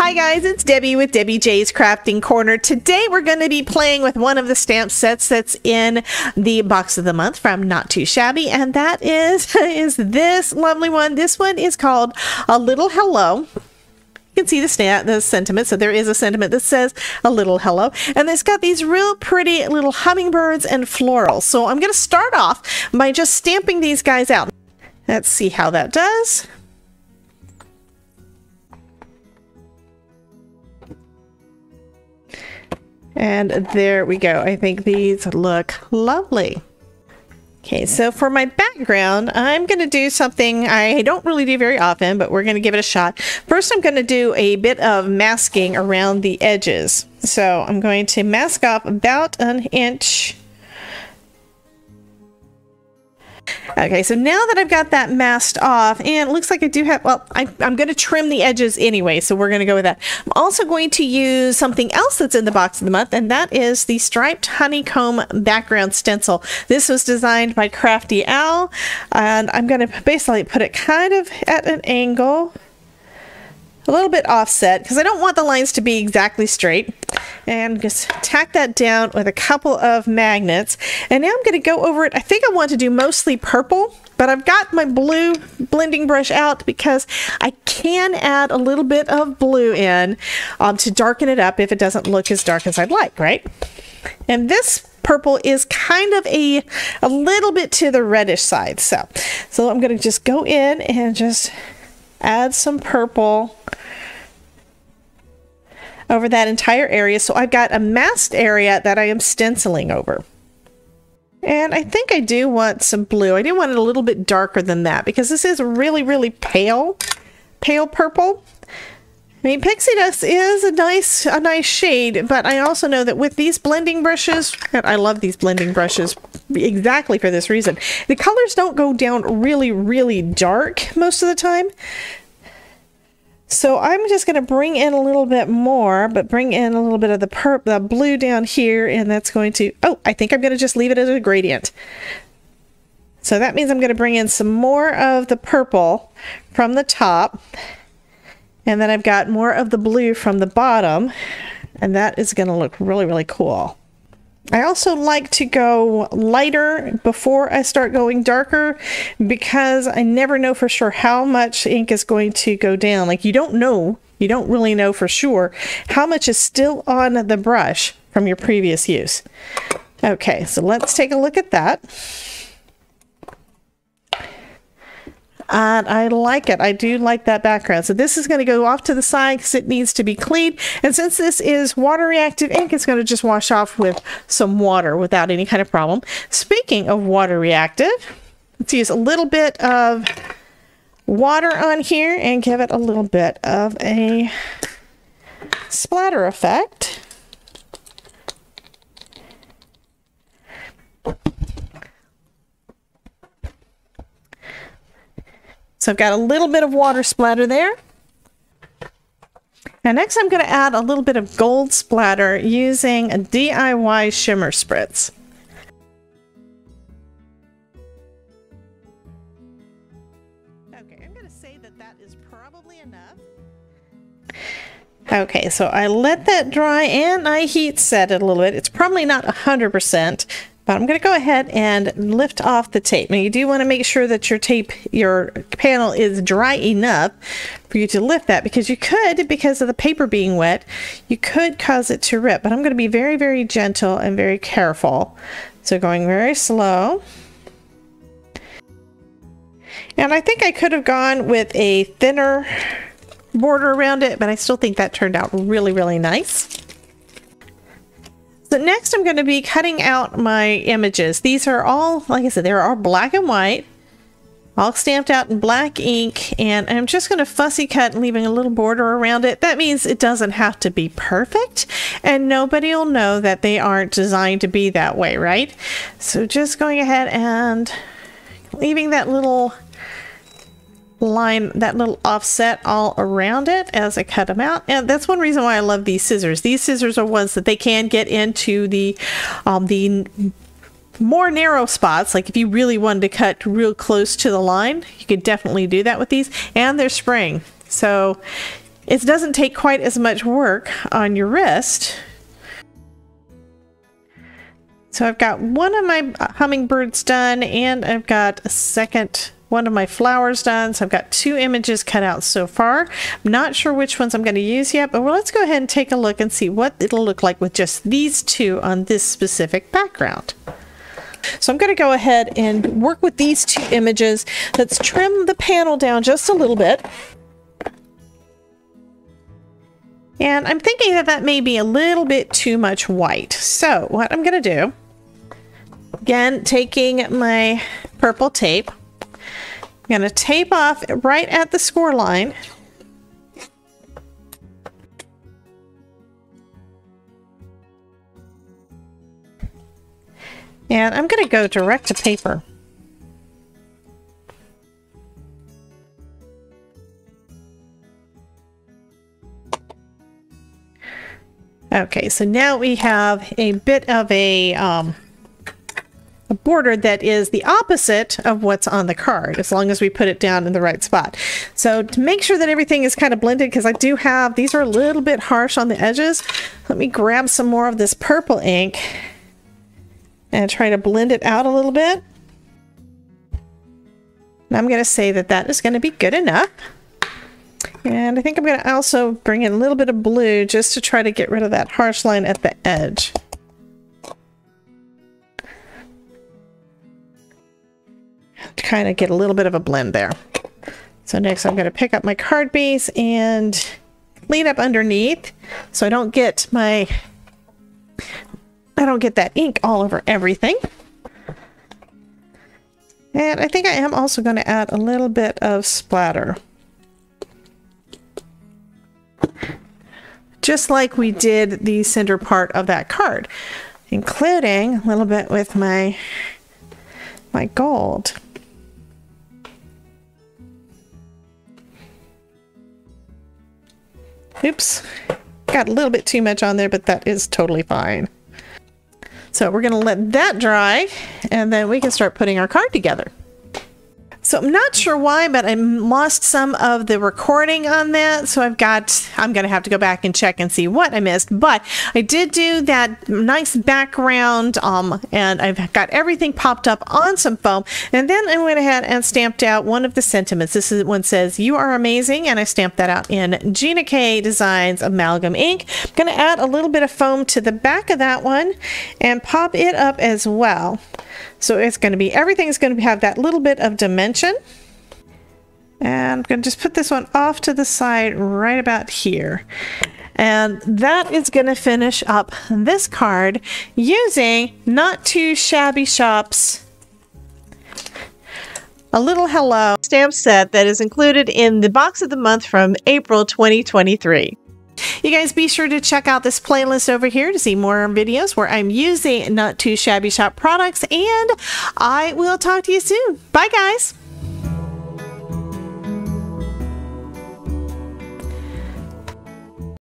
Hi guys, it's Debbie with Debbie J's Crafting Corner. Today we're going to be playing with one of the stamp sets that's in the box of the month from Not2Shabby, and that is this lovely one. This one is called A Little Hello. You can see the sentiment, so there is a sentiment that says a little hello, and it's got these real pretty little hummingbirds and florals. So I'm going to start off by just stamping these guys out. Let's see how that does. And there we go. I think these look lovely. Okay, so for my background, I'm going to do something I don't really do very often, but we're going to give it a shot. First, I'm going to do a bit of masking around the edges. So I'm going to mask off about an inch. Okay, so now that I've got that masked off, and it looks like I do have, well, I'm going to trim the edges anyway, so we're going to go with that. I'm also going to use something else that's in the box of the month, and that is the striped honeycomb background stencil. This was designed by Crafty Owl, and I'm going to basically put it kind of at an angle, a little bit offset, because I don't want the lines to be exactly straight. And just tack that down with a couple of magnets. And now I'm going to go over it. I think I want to do mostly purple, but I've got my blue blending brush out because I can add a little bit of blue in to darken it up if it doesn't look as dark as I'd like, right? And this purple is kind of a little bit to the reddish side. So I'm going to just go in and just add some purple over that entire area. So I've got a masked area that I am stenciling over. And I think I do want some blue. I do want it a little bit darker than that because this is really, really pale purple. I mean, pixie dust is a nice shade, but I also know that with these blending brushes, and I love these blending brushes exactly for this reason, the colors don't go down really, really dark most of the time. So I'm just going to bring in a little bit more, but bring in a little bit of the blue down here, and that's going to, oh, I think I'm going to just leave it as a gradient. So that means I'm going to bring in some more of the purple from the top, and then I've got more of the blue from the bottom, and that is going to look really, really cool. I also like to go lighter before I start going darker because I never know for sure how much ink is going to go down. Like you don't really know for sure how much is still on the brush from your previous use. Okay, so let's take a look at that. And I like it. I do like that background. So this is going to go off to the side because it needs to be cleaned. And since this is water reactive ink, it's going to just wash off with some water without any kind of problem. Speaking of water reactive, let's use a little bit of water on here and give it a little bit of a splatter effect. So I've got a little bit of water splatter there. And next I'm going to add a little bit of gold splatter using a DIY shimmer spritz. Okay, I'm going to say that is probably enough. Okay, so I let that dry and I heat set it a little bit. It's probably not 100%. But I'm going to go ahead and lift off the tape. Now you do want to make sure that your panel is dry enough for you to lift that, because you could, because of the paper being wet, you could cause it to rip. But I'm going to be very, very gentle and very careful. So going very slow. And I think I could have gone with a thinner border around it, but I still think that turned out really, really nice. So next I'm going to be cutting out my images. These are all, like I said, they're all black and white, all stamped out in black ink, and I'm just going to fussy cut, leaving a little border around it. That means it doesn't have to be perfect, and nobody will know that they aren't designed to be that way, right? So just going ahead and leaving that little line, that little offset all around it as I cut them out. And that's one reason why I love these scissors. These scissors are ones that they can get into the more narrow spots. Like if you really wanted to cut real close to the line, you could definitely do that with these, and they're spring. So it doesn't take quite as much work on your wrist. So I've got one of my hummingbirds done, and I've got a second one of my flowers done. So I've got 2 images cut out so far. I'm not sure which ones I'm going to use yet, but let's go ahead and take a look and see what it'll look like with just these 2 on this specific background. So I'm going to go ahead and work with these 2 images. Let's trim the panel down just a little bit. And I'm thinking that that may be a little bit too much white. So what I'm going to do, again, taking my purple tape, I'm going to tape off right at the score line. And I'm going to go direct to paper. Okay, so now we have a bit of a border that is the opposite of what's on the card, as long as we put it down in the right spot. So to make sure that everything is kind of blended, because I do have, these are a little bit harsh on the edges, let me grab some more of this purple ink and try to blend it out a little bit. And I'm going to say that that is going to be good enough. And I think I'm going to also bring in a little bit of blue just to try to get rid of that harsh line at the edge. To kind of get a little bit of a blend there. So next I'm going to pick up my card base and clean up underneath so I don't get that ink all over everything. And I think I am also going to add a little bit of splatter. Just like we did the center part of that card, including a little bit with my gold. Oops, got a little bit too much on there, but that is totally fine. So we're going to let that dry, and then we can start putting our card together. So I'm not sure why, but I lost some of the recording on that. So I'm going to have to go back and check and see what I missed. But I did do that nice background, and I've got everything popped up on some foam. And then I went ahead and stamped out one of the sentiments. This is one says, "You are amazing." And I stamped that out in Gina K Designs amalgam ink. I'm going to add a little bit of foam to the back of that one and pop it up as well. So it's going to be, everything's going to have that little bit of dimension. And I'm going to just put this one off to the side right about here. And that is going to finish up this card using Not2Shabby Shop's A Little Hello stamp set that is included in the box of the month from April 2023. You guys be sure to check out this playlist over here to see more videos where I'm using Not2Shabby Shop products, and I will talk to you soon. Bye guys!